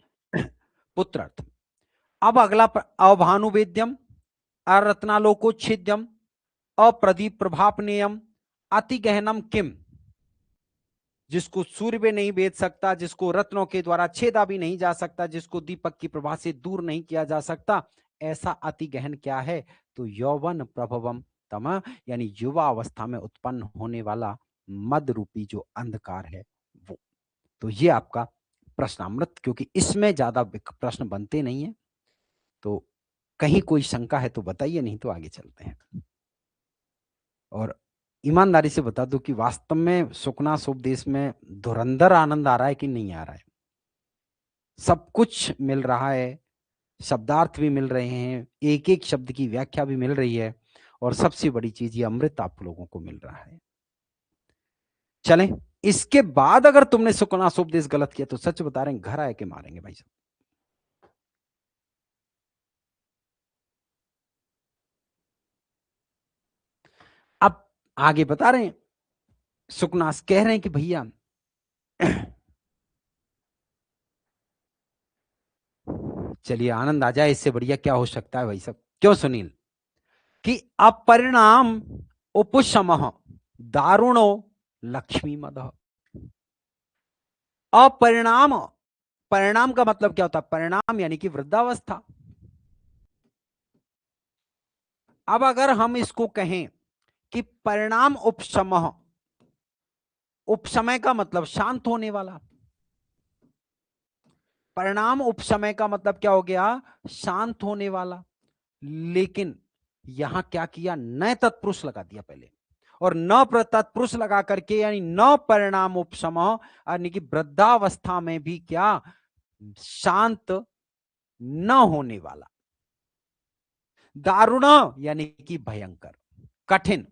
पुत्र अर्थ में। अब अगला अभानुवेद्यम अरत्नालोकोच्छेद्यम अप्रदीप प्रभापनेयम अति गहनम किम, जिसको सूर्य भी नहीं भेद सकता, जिसको रत्नों के द्वारा छेदा भी नहीं जा सकता, जिसको दीपक की प्रभा से दूर नहीं किया जा सकता, ऐसा अति गहन क्या है? तो यौवन प्रभवम तम, यानी युवा अवस्था में उत्पन्न होने वाला मद रूपी जो अंधकार है वो। तो ये आपका प्रश्नामृत, क्योंकि इसमें ज्यादा प्रश्न बनते नहीं है, तो कहीं कोई शंका है तो बताइए, नहीं तो आगे चलते हैं। और ईमानदारी से बता दो कि वास्तव में सुखनास उपदेश में धुरंधर आनंद आ रहा है कि नहीं आ रहा है? सब कुछ मिल रहा है, शब्दार्थ भी मिल रहे हैं, एक एक शब्द की व्याख्या भी मिल रही है, और सबसे बड़ी चीज ये अमृत आप लोगों को मिल रहा है। चलें, इसके बाद अगर तुमने सुखनास उपदेश गलत किया तो सच बता रहे हैं घर आके मारेंगे भाई साहब। अब आगे बता रहे हैं, सुखनास कह रहे हैं कि भैया चलिए आनंद आ जाए, इससे बढ़िया क्या हो सकता है भाई साहब? क्यों सुनील? कि अपरिणाम उपशमः दारुणो लक्ष्मी मद। अपरिणाम, परिणाम का मतलब क्या होता है? परिणाम यानी कि वृद्धावस्था। अब अगर हम इसको कहें कि परिणाम उपशमः, उपशमय का मतलब शांत होने वाला, परिणाम उपशमय का मतलब क्या हो गया? शांत होने वाला। लेकिन यहां क्या किया? न तत्पुरुष लगा दिया पहले, और न तत्पुरुष लगा करके, यानी न परिणाम उपशमः, यानी कि वृद्धावस्था में भी क्या? शांत न होने वाला। दारुण यानी कि भयंकर, कठिन,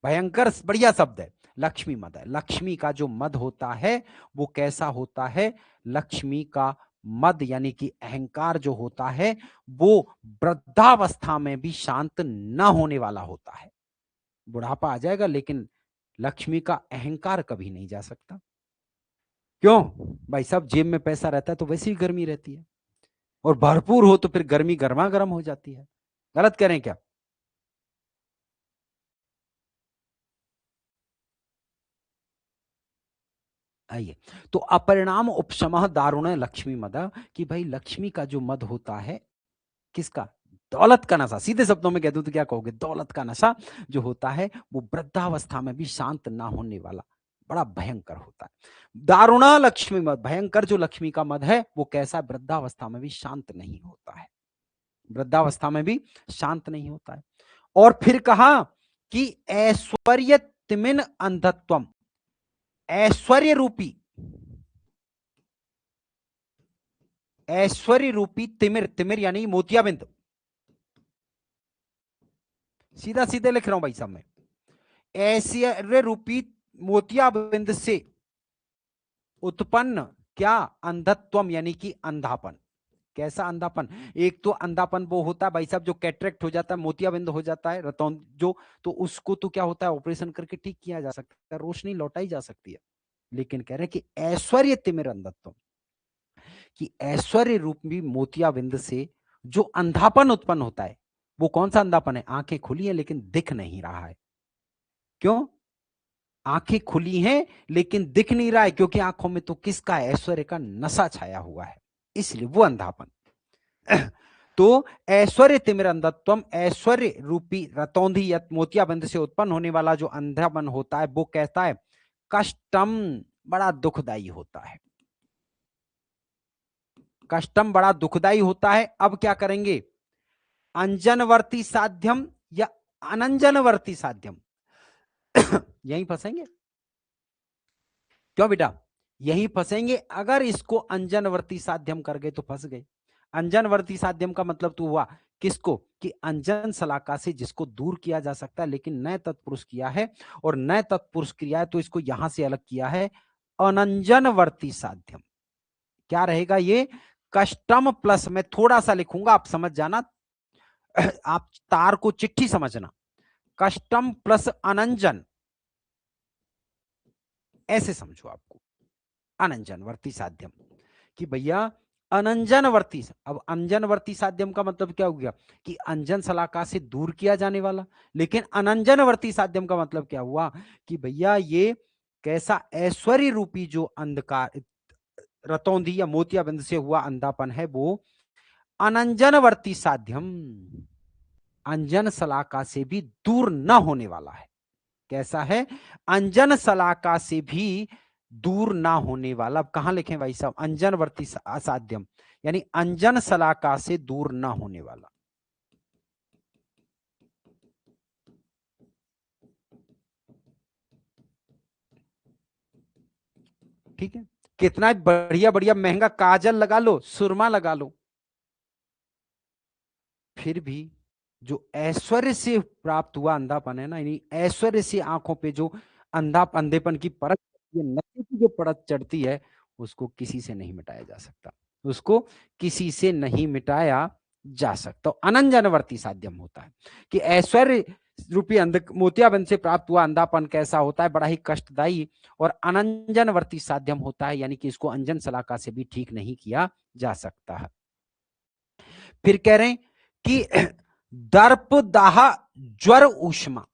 भयंकर बढ़िया शब्द है। लक्ष्मी मद है, लक्ष्मी का जो मद होता है वो कैसा होता है? लक्ष्मी का मद यानी कि अहंकार जो होता है वो वृद्धावस्था में भी शांत न होने वाला होता है। बुढ़ापा आ जाएगा लेकिन लक्ष्मी का अहंकार कभी नहीं जा सकता। क्यों भाई साहब? जेब में पैसा रहता है तो वैसी ही गर्मी रहती है, और भरपूर हो तो फिर गर्मी गर्मा गर्म हो जाती है। गलत करें क्या? आइए, तो अपरिणाम उपशमः दारुण लक्ष्मी मद, कि भाई लक्ष्मी का जो मद होता है, किसका? दौलत का नशा। सीधे शब्दों में कह दूं तो क्या कहोगे? दौलत का नशा जो होता है वो वृद्धावस्था में भी शांत ना होने वाला, बड़ा भयंकर होता है। दारुणा लक्ष्मी मद, भयंकर जो लक्ष्मी का मद है वो कैसा? वृद्धावस्था में भी शांत नहीं होता है, वृद्धावस्था में भी शांत नहीं होता है। और फिर कहा कि ऐश्वर्य तिमिन अंधत्वम, ऐश्वर्य रूपी, ऐश्वर्य रूपी तिमिर, तिमिर यानी मोतियाबिंद, सीधा सीधे लिख रहा हूं भाई साहब मैं, ऐश्वर्य रूपी मोतियाबिंद से उत्पन्न क्या? अंधत्वम यानी कि अंधापन। कैसा अंधापन? एक तो अंधापन वो होता है भाई साहब जो कैटरेक्ट हो जाता है, मोतियाबिंद हो जाता है, रतौन जो, तो उसको तो क्या होता है? ऑपरेशन करके ठीक किया जा सकता है, रोशनी लौटाई जा सकती है। लेकिन कह रहे हैं कि ऐश्वर्य तिमिर अंधत्वम, कि ऐश्वर्य रूपी मोतियाबिंद से जो अंधापन उत्पन्न होता है, वो कौन सा अंधापन है? आंखें खुली है लेकिन दिख नहीं रहा है। क्यों? आंखें खुली हैं लेकिन दिख नहीं रहा है, क्योंकि आंखों में तो किसका? ऐश्वर्य का नशा छाया हुआ है, इसलिए वो अंधापन। तो ऐश्वर्य तिमिर अंधत्वम, ऐश्वर्य रूपी रतौंधी या मोतियाबिंद से उत्पन्न होने वाला जो अंधापन होता है वो कहता है कष्टम, बड़ा दुखदाई होता है। कष्टम बड़ा दुखदाई होता है। अब क्या करेंगे? अंजनवर्ती साध्यम या अनंजनवर्ती साध्यम? यहीं फंसेंगे। क्यों बेटा? यहीं फंसेंगे। अगर इसको अंजनवर्ती साध्यम कर गए तो फंस गए। अंजनवर्ती साध्यम का मतलब तो हुआ किसको, कि अंजन शलाका से जिसको दूर किया जा सकता है, लेकिन नए तत्पुरुष किया है और नए तत्पुरुष किया है तो इसको यहां से अलग किया है अनंजनवर्ती साध्यम। क्या रहेगा ये? कस्टम प्लस, मैं थोड़ा सा लिखूंगा आप समझ जाना, आप तार को चिट्ठी समझना। कस्टम प्लस अनंजन, ऐसे समझो आपको अनंजनवर्ती साध्यम, कि भैया अनंजनवर्ती। अब अंजनवर्ती साध्यम का मतलब क्या हो गया, कि अंजन शलाका से दूर किया जाने वाला। लेकिन अनंजनवर्ती साध्यम का मतलब क्या हुआ, कि भैया ये कैसा ऐश्वर्य रूपी जो अंधकार रतौंधी या मोतियाबिंद से हुआ अंधापन है, वो अनंजनवर्ती साध्यम अंजन शलाका से भी दूर न होने वाला है। कैसा है? अंजन शलाका से भी दूर ना होने वाला। अब कहां लिखें भाई साहब? अंजनवर्ती असाध्यम, यानी अंजन शलाका से दूर ना होने वाला। ठीक है, कितना बढ़िया बढ़िया महंगा काजल लगा लो, सुरमा लगा लो, फिर भी जो ऐश्वर्य से प्राप्त हुआ अंधापन है ना, यानी ऐश्वर्य से आंखों पे जो अंधेपन की परत, नशे की जो परत चढ़ती है, उसको किसी से नहीं मिटाया जा सकता। उसको किसी से नहीं मिटाया जा सकता। अनंजनवर्ती साध्यम होता है कि ऐश्वर्य रूपी मोतियाबिंद से प्राप्त हुआ अंधापन कैसा होता है, बड़ा ही कष्टदायी। और अनंजनवर्ती साध्यम होता है, यानी कि इसको अंजन शलाका से भी ठीक नहीं किया जा सकता है। फिर कह रहे हैं कि दर्प दाह ज्वर ऊष्मा।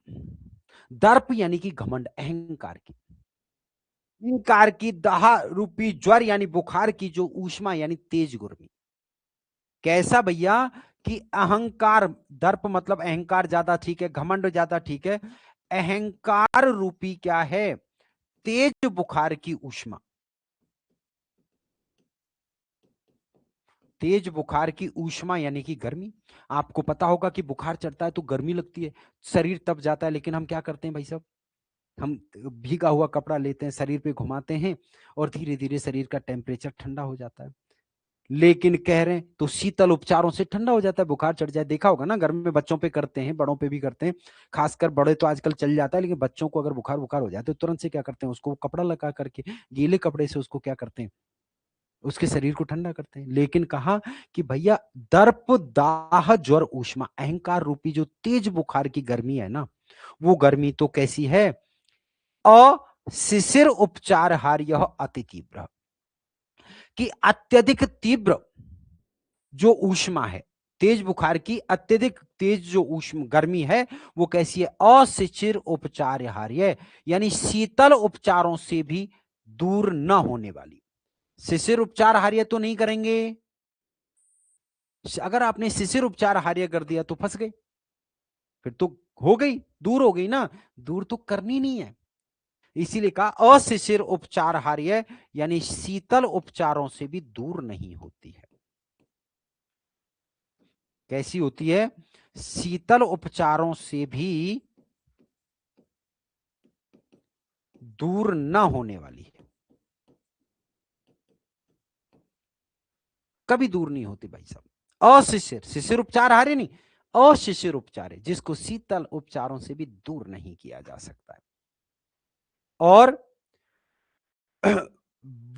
दर्प यानी कि घमंड, अहंकार की, अहंकार की दाह रूपी ज्वर यानी बुखार की जो ऊष्मा यानी तेज गर्मी। कैसा भैया? कि अहंकार, दर्प मतलब अहंकार ज्यादा ठीक है, घमंड ज्यादा ठीक है। अहंकार रूपी क्या है? तेज बुखार की ऊष्मा। तेज बुखार की ऊष्मा यानी कि गर्मी। आपको पता होगा कि बुखार चढ़ता है तो गर्मी लगती है, शरीर तप जाता है, लेकिन हम क्या करते हैं भाई साहब? हम भीगा हुआ कपड़ा लेते हैं, शरीर पे घुमाते हैं और धीरे धीरे शरीर का टेम्परेचर ठंडा हो जाता है। लेकिन कह रहे हैं तो शीतल उपचारों से ठंडा हो जाता है, बुखार चढ़ जाए। देखा होगा ना, घर में बच्चों पे करते हैं, बड़ों पे भी करते हैं। खासकर बड़े तो आजकल चल जाता है, लेकिन बच्चों को अगर बुखार बुखार हो जाए तो तुरंत से क्या करते हैं, उसको कपड़ा लगा करके गीले कपड़े से उसको क्या करते हैं, उसके शरीर को ठंडा करते हैं। लेकिन कहा कि भैया दर्प दाह ज्वर ऊष्मा, अहंकार रूपी जो तेज बुखार की गर्मी है ना, वो गर्मी तो कैसी है? अशिशिर उपचार हार्य अति तीव्र, कि अत्यधिक तीव्र जो ऊष्मा है, तेज बुखार की अत्यधिक तेज जो ऊष्मा गर्मी है, वो कैसी है? अशिशिर उपचार हार्य, यानी शीतल उपचारों से भी दूर न होने वाली। शिशिर उपचार हार्य तो नहीं करेंगे। अगर आपने शिशिर उपचार हार्य कर दिया तो फंस गए, फिर तो हो गई, दूर हो गई ना। दूर तो करनी नहीं है, इसीलिए कहा अशिशिर उपचार हार्य, यानी शीतल उपचारों से भी दूर नहीं होती है। कैसी होती है? शीतल उपचारों से भी दूर न होने वाली है। कभी दूर नहीं होती भाई साहब। अशिशिर, शिशिर उपचार हारे नहीं, अशिशिर उपचार है जिसको शीतल उपचारों से भी दूर नहीं किया जा सकता है। और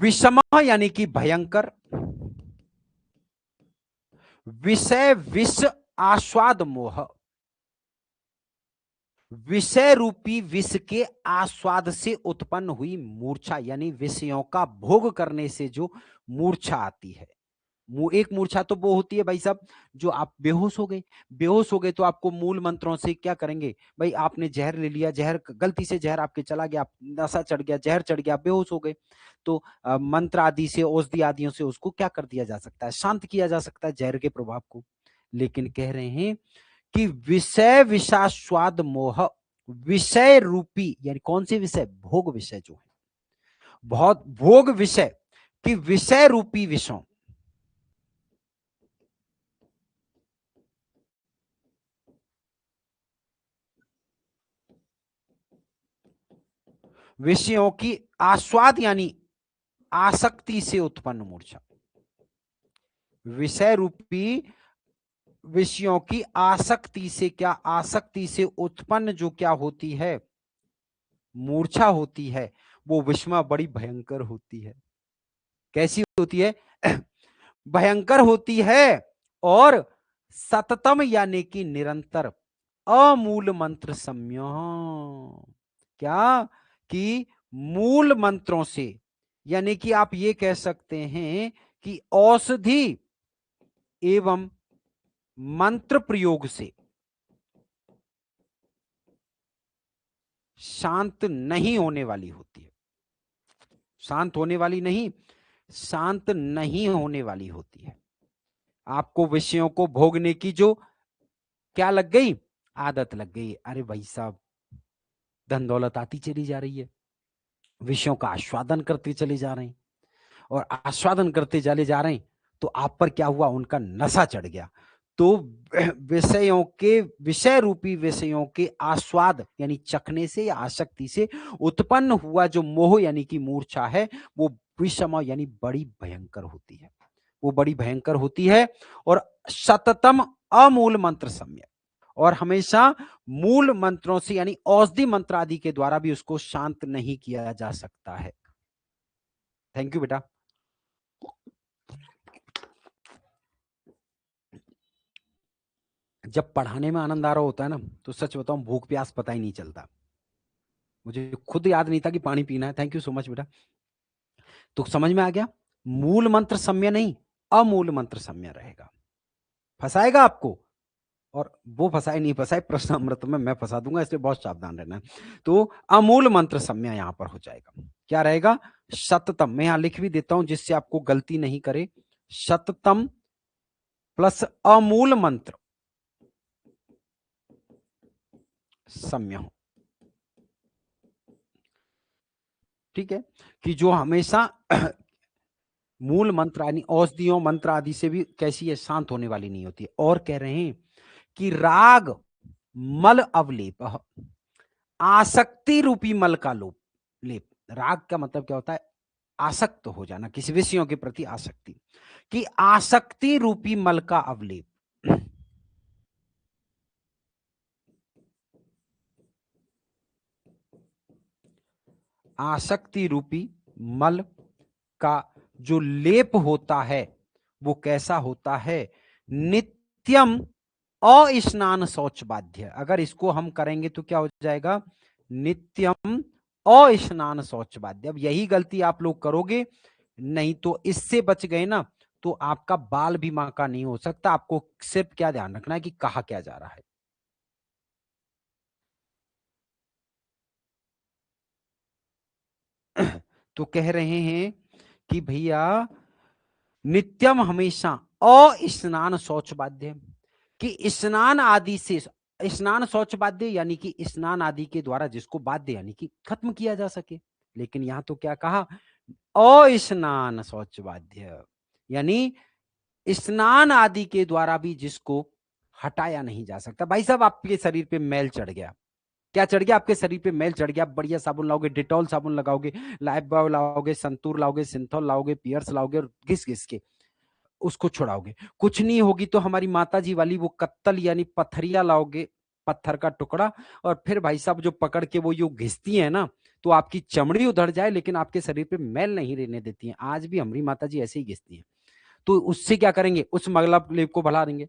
विषम यानी कि भयंकर, विषय विष आस्वाद मोह, विषय रूपी विष के आस्वाद से उत्पन्न हुई मूर्छा, यानी विषयों का भोग करने से जो मूर्छा आती है। एक मूर्छा तो वो होती है भाई साहब, जो आप बेहोश हो गए। बेहोश हो गए तो आपको मूल मंत्रों से क्या करेंगे भाई? आपने जहर ले लिया, जहर गलती से जहर आपके चला गया, नशा चढ़ गया, जहर चढ़ गया, बेहोश हो गए। तो मंत्र आदि से, औषधि आदियों से उसको क्या कर दिया जा सकता है? शांत किया जा सकता है जहर के प्रभाव को। लेकिन कह रहे हैं कि विषय विषास्वाद मोह, विषय रूपी यानी कौन से विषय? भोग विषय जो है, बहुत भोग विषय, कि विषय रूपी विषयों, विषयों की आस्वाद यानी आसक्ति से उत्पन्न मूर्छा। विषय रूपी विषयों की आसक्ति से, क्या आसक्ति से उत्पन्न जो क्या होती है, मूर्छा होती है, वो विषमा बड़ी भयंकर होती है। कैसी होती है? भयंकर होती है। और सततम यानी कि निरंतर, अमूल मंत्र सम्य, क्या कि मूल मंत्रों से, यानी कि आप ये कह सकते हैं कि औषधि एवं मंत्र प्रयोग से शांत नहीं होने वाली होती है। शांत होने वाली नहीं, शांत नहीं होने वाली होती है। आपको विषयों को भोगने की जो क्या लग गई, आदत लग गई। अरे भाई साहब, धन दौलत आती चली जा रही है, विषयों का आस्वादन करते चले जा रहे हैं, और आस्वादन करते चले जा रहे हैं, तो आप पर क्या हुआ, उनका नशा चढ़ गया। तो विषयों के, विषय रूपी विषयों के आस्वाद यानी चखने से या आसक्ति से उत्पन्न हुआ जो मोह यानी कि मूर्छा है, वो विषम यानी बड़ी भयंकर होती है, वो बड़ी भयंकर होती है। और सततम अमूल मंत्र सम्यक, और हमेशा मूल मंत्रों से यानी औषधि मंत्र आदि के द्वारा भी उसको शांत नहीं किया जा सकता है। थैंक यू बेटा। जब पढ़ाने में आनंद आ रहा होता है ना, तो सच बताऊं भूख प्यास पता ही नहीं चलता। मुझे खुद याद नहीं था कि पानी पीना है। थैंक यू सो मच बेटा। तो समझ में आ गया, मूल मंत्र सम्य नहीं, अमूल मंत्र सम्य रहेगा। फंसाएगा आपको, और वो फंसाए नहीं फंसाए प्रश्न अमृत में मैं फंसा दूंगा, इसलिए बहुत सावधान रहना है। तो अमूल मंत्र सम्य यहां पर हो जाएगा। क्या रहेगा? सततम। मैं यहां लिख भी देता हूं जिससे आपको गलती नहीं करे। सततम प्लस अमूल मंत्र सम्य हो। ठीक है, कि जो हमेशा मूल मंत्र यानी औषधियों मंत्र आदि से भी कैसी है, शांत होने वाली नहीं होती है। और कह रहे हैं कि राग मल अवलेप, आसक्ति रूपी मल का लोप लेप। राग का मतलब क्या होता है? आसक्त हो जाना, किसी विषयों के प्रति आसक्ति, कि आसक्ति रूपी मल का अवलेप। आसक्ति रूपी मल का जो लेप होता है वो कैसा होता है? नित्यम अस्नान शौच बाध्य। अगर इसको हम करेंगे तो क्या हो जाएगा? नित्यम अस्नान शौच बाध्य। अब यही गलती आप लोग करोगे, नहीं तो इससे बच गए ना, तो आपका बाल भी मां का नहीं हो सकता। आपको सिर्फ क्या ध्यान रखना है कि कहा क्या जा रहा है। तो कह रहे हैं कि भैया नित्यम हमेशा अस्नान शौच बाध्य, कि स्नान आदि से, स्नान शौच बाध्य यानी कि स्नान आदि के द्वारा जिसको बाध्य यानी कि खत्म किया जा सके। लेकिन यहां तो क्या कहा? अस्नान शौच बाध्य, यानी स्नान आदि के द्वारा भी जिसको हटाया नहीं जा सकता। भाई साहब, आपके शरीर पे मैल चढ़ गया, क्या चढ़ गया? आपके शरीर पे मैल चढ़ गया, बढ़िया साबुन लाओगे, डिटॉल साबुन लगाओगे, लाइफ बॉय लाओगे, संतूर लाओगे, सिंथॉल लाओगे, पियर्स लाओगे, और घिस घिस के उसको छुड़ाओगे, कुछ नहीं होगी। तो हमारी माता जी वाली वो कत्तल यानी पत्थरिया लाओगे, पत्थर का टुकड़ा, और फिर भाई साहब जो पकड़ के वो यूं घिसती है ना, तो आपकी चमड़ी उधड़ जाए लेकिन आपके शरीर पे मैल नहीं रहने देती हैं। आज भी हमारी माता जी ऐसे ही घिसती हैं। तो उससे क्या करेंगे? उस मगला लेप को भला देंगे।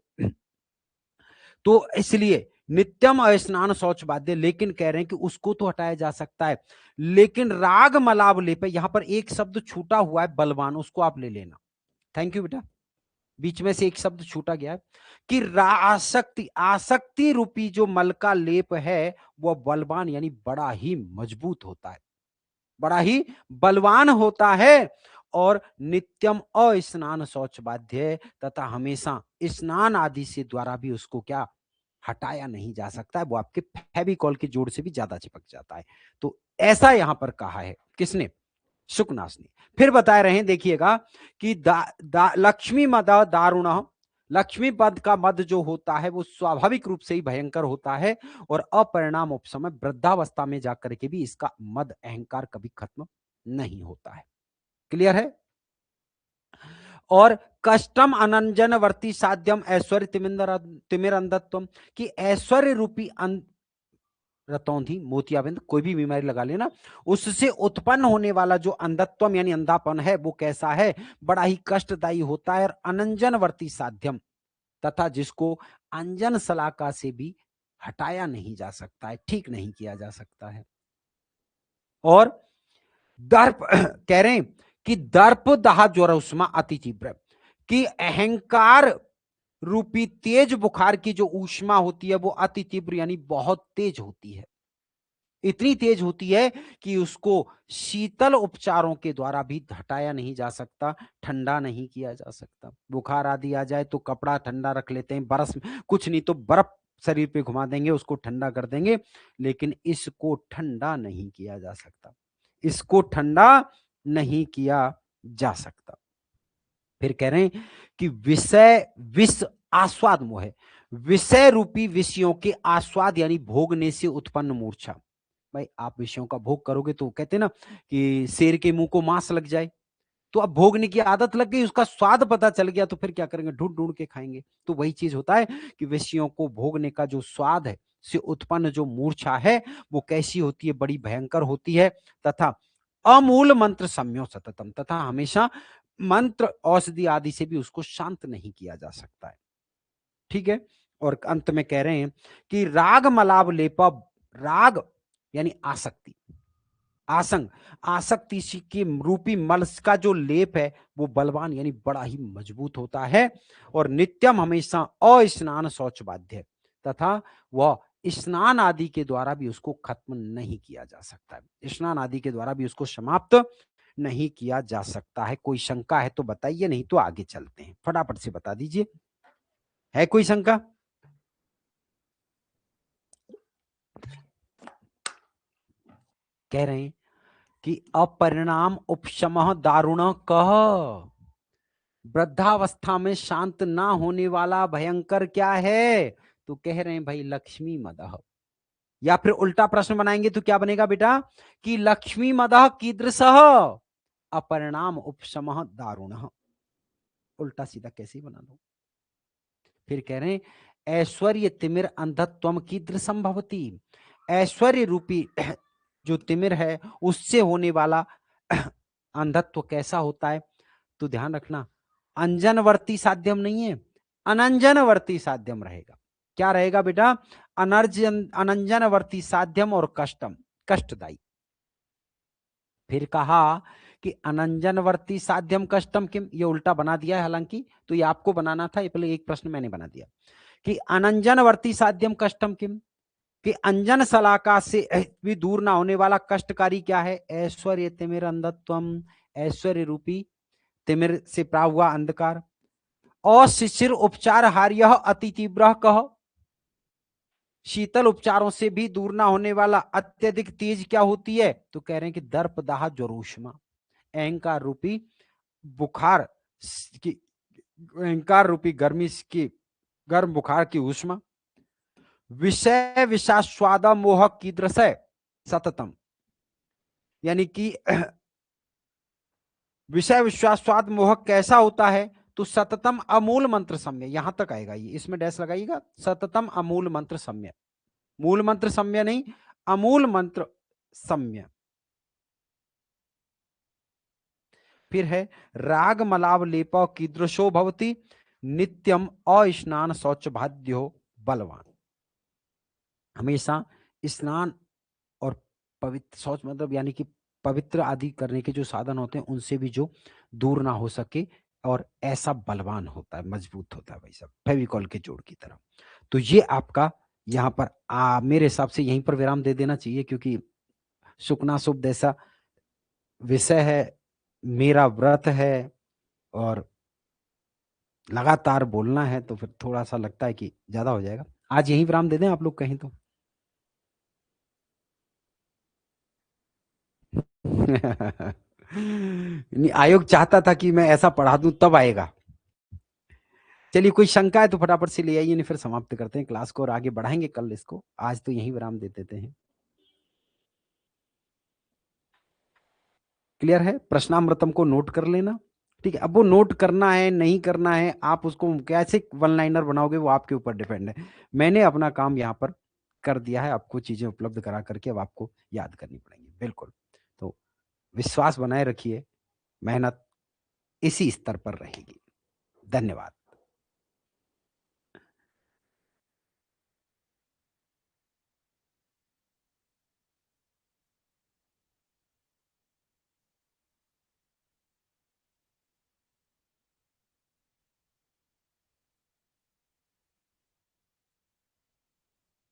तो इसलिए नित्यम स्नान शौच बाध्य, लेकिन कह रहे हैं कि उसको तो हटाया जा सकता है। लेकिन राग मलाब लेप, यहां पर एक शब्द छूटा हुआ है, बलवान, उसको आप ले लेना। थैंक यू बेटा। बीच में से एक शब्द छूटा गया है कि आसक्ति, आसक्ति रूपी जो मल का लेप है वह बलवान यानी बड़ा ही मजबूत होता है, बड़ा ही बलवान होता है। और नित्यम अस्नान शौच बाध्य, तथा हमेशा स्नान आदि से द्वारा भी उसको क्या हटाया नहीं जा सकता है, वो आपके फेविकॉल के जोड़ से भी ज्यादा चिपक जाता है। तो ऐसा यहां पर कहा है, किसने? शुकनास ने। फिर बता रहे हैं, देखिएगा कि लक्ष्मी मद दारुण, लक्ष्मी पद का मद जो होता है वो स्वाभाविक रूप से ही भयंकर होता है और अपरिणाम उपशमय वृद्धावस्था में जाकर के भी इसका मद अहंकार कभी खत्म नहीं होता है। क्लियर है? और कष्टम अनंजन वर्ती साध्यम ऐश्वर्य तिमिर अंधत्वम, कि ऐश्वर्य रूपी रतौंधी मोतियाबिंद कोई भी बीमारी लगा लेना, उससे उत्पन्न होने वाला जो अंधत्वम यानी अंधापन है वो कैसा है, बड़ा ही कष्टदायी होता है और अनंजन वर्ती साध्यम, तथा जिसको अंजन सलाका से भी हटाया नहीं जा सकता है, ठीक नहीं किया जा सकता है। और दर्प कह रहे हैं कि दर्प दाह ज्वर उष्मा अति तीव्र, कि अहंकार रूपी तेज बुखार की जो ऊष्मा होती है वो अति तीव्र यानी बहुत तेज होती है, इतनी तेज होती है कि उसको शीतल उपचारों के द्वारा भी हटाया नहीं जा सकता, ठंडा नहीं किया जा सकता। बुखार आदि आ जाए तो कपड़ा ठंडा रख लेते हैं, बरस कुछ नहीं तो बर्फ शरीर पे घुमा देंगे, उसको ठंडा कर देंगे, लेकिन इसको ठंडा नहीं किया जा सकता, इसको ठंडा नहीं किया जा सकता। फिर कह रहे हैं कि विषय विष आस्वाद मोह है, विषय रूपी विषयों के आस्वाद यानी भोगने से उत्पन्न मूर्छा। भाई आप विषयों का भोग करोगे तो कहते हैं ना कि शेर के मुंह को मांस लग जाए, तो अब भोगने की आदत लग गई, उसका स्वाद पता चल गया तो फिर क्या करेंगे, ढूंढ ढूंढ के खाएंगे। तो वही चीज होता है कि विषयों को भोगने का जो स्वाद है से उत्पन्न जो मूर्छा है वो कैसी होती है, बड़ी भयंकर होती है। तथा अमूल मंत्र सम्यो सततम, तथा हमेशा मंत्र औषधि आदि से भी उसको शांत नहीं किया जा सकता है। ठीक है। और अंत में कह रहे हैं कि राग मलाब लेपा, राग यानी आसक्ति, आसंग आसक्ति की रूपी मल का जो लेप है वो बलवान यानी बड़ा ही मजबूत होता है। और नित्यम हमेशा अस्नान शौच बाध्य, तथा वह स्नान आदि के द्वारा भी उसको खत्म नहीं किया जा सकता है, स्नान आदि के द्वारा भी उसको समाप्त नहीं किया जा सकता है। कोई शंका है तो बताइए, नहीं तो आगे चलते हैं, फटाफट से बता दीजिए, है कोई शंका? कह रहे हैं कि अपरिणाम उपशमः दारुण कह, वृद्धावस्था में शांत ना होने वाला भयंकर क्या है, तो कह रहे हैं भाई लक्ष्मी मदह। या फिर उल्टा प्रश्न बनाएंगे तो क्या बनेगा बेटा कि लक्ष्मी मदह कीदृशः अपरिणाम उपशमः दारुणः, उल्टा सीधा कैसे बना दो। फिर कह रहे हैं ऐश्वर्य तिमिर अंधत्वम कीदृशम भवति, ऐश्वर्य रूपी जो तिमिर है उससे होने वाला अंधत्व कैसा होता है, तो ध्यान रखना अंजनवर्ती साध्यम नहीं है, अनंजनवर्ती साध्यम रहेगा। क्या रहेगा बेटा, अनंजनवर्ती साध्यम और कष्टम, कष्टदायी। फिर कहा कि अनंजनवर्ती साध्यम कष्टम किम, ये उल्टा बना दिया है हालांकि, तो ये आपको बनाना था, ये पहले एक प्रश्न मैंने बना दिया कि अनंजनवर्ती साध्यम कष्टम किम, कि अंजन सलाका से भी दूर ना होने वाला कष्टकारी क्या है, ऐश्वर्य तिमिर अंधत्वम, ऐश्वर्य रूपी तिमिर से प्राप्त हुआ अंधकार। अशिशिर उपचार हार्य अति तीव्र कह, शीतल उपचारों से भी दूर ना होने वाला अत्यधिक तेज क्या होती है, तो कह रहे हैं कि दर्प दाह ज्वरोष्मा, अहंकार रूपी बुखार की, अहंकार रूपी गर्मी की, गर्म बुखार की उष्मा। विषय विषास्वाद मोह कीदृश सततम, यानी कि विषय विश्वास्वाद मोह कैसा होता है, तो सततम अमूल मंत्र सम्य, यहां तक आएगा ये, इसमें डैश लगाइएगा, सततम अमूल मंत्र सम्य, मूल मंत्र सम्य नहीं, अमूल मंत्र सम्य। फिर है राग मलाव लेप कीदृशो भवति, नित्यम अस्नान शौच बाध्यो बलवान, हमेशा स्नान और पवित्र शौच मतलब यानी कि पवित्र आदि करने के जो साधन होते हैं उनसे भी जो दूर ना हो सके, और ऐसा बलवान होता है, मजबूत होता है भाई साहब, फेविकॉल के जोड़ की तरह। तो ये आपका यहाँ पर मेरे हिसाब से यहीं पर विराम दे देना चाहिए, क्योंकि सुखना शुभ जैसा विषय है, मेरा व्रत है और लगातार बोलना है, तो फिर थोड़ा सा लगता है कि ज्यादा हो जाएगा। आज यहीं विराम दे दें आप लोग कहीं तो। नहीं, आयोग चाहता था कि मैं ऐसा पढ़ा दूं तब आएगा। चलिए कोई शंका है तो फटाफट से ले आइए, नहीं फिर समाप्त करते हैं क्लास को और आगे बढ़ाएंगे कल इसको। आज तो यहीं विराम दे देते हैं। क्लियर है? प्रश्नामृतम को नोट कर लेना। ठीक है, अब वो नोट करना है नहीं करना है, आप उसको कैसे वन लाइनर बनाओगे वो आपके ऊपर डिपेंड है। मैंने अपना काम यहाँ पर कर दिया है, आपको चीजें उपलब्ध करा करके अब आपको याद करनी पड़ेंगी। बिल्कुल। तो विश्वास बनाए रखिए, मेहनत इसी स्तर पर रहेगी। धन्यवाद।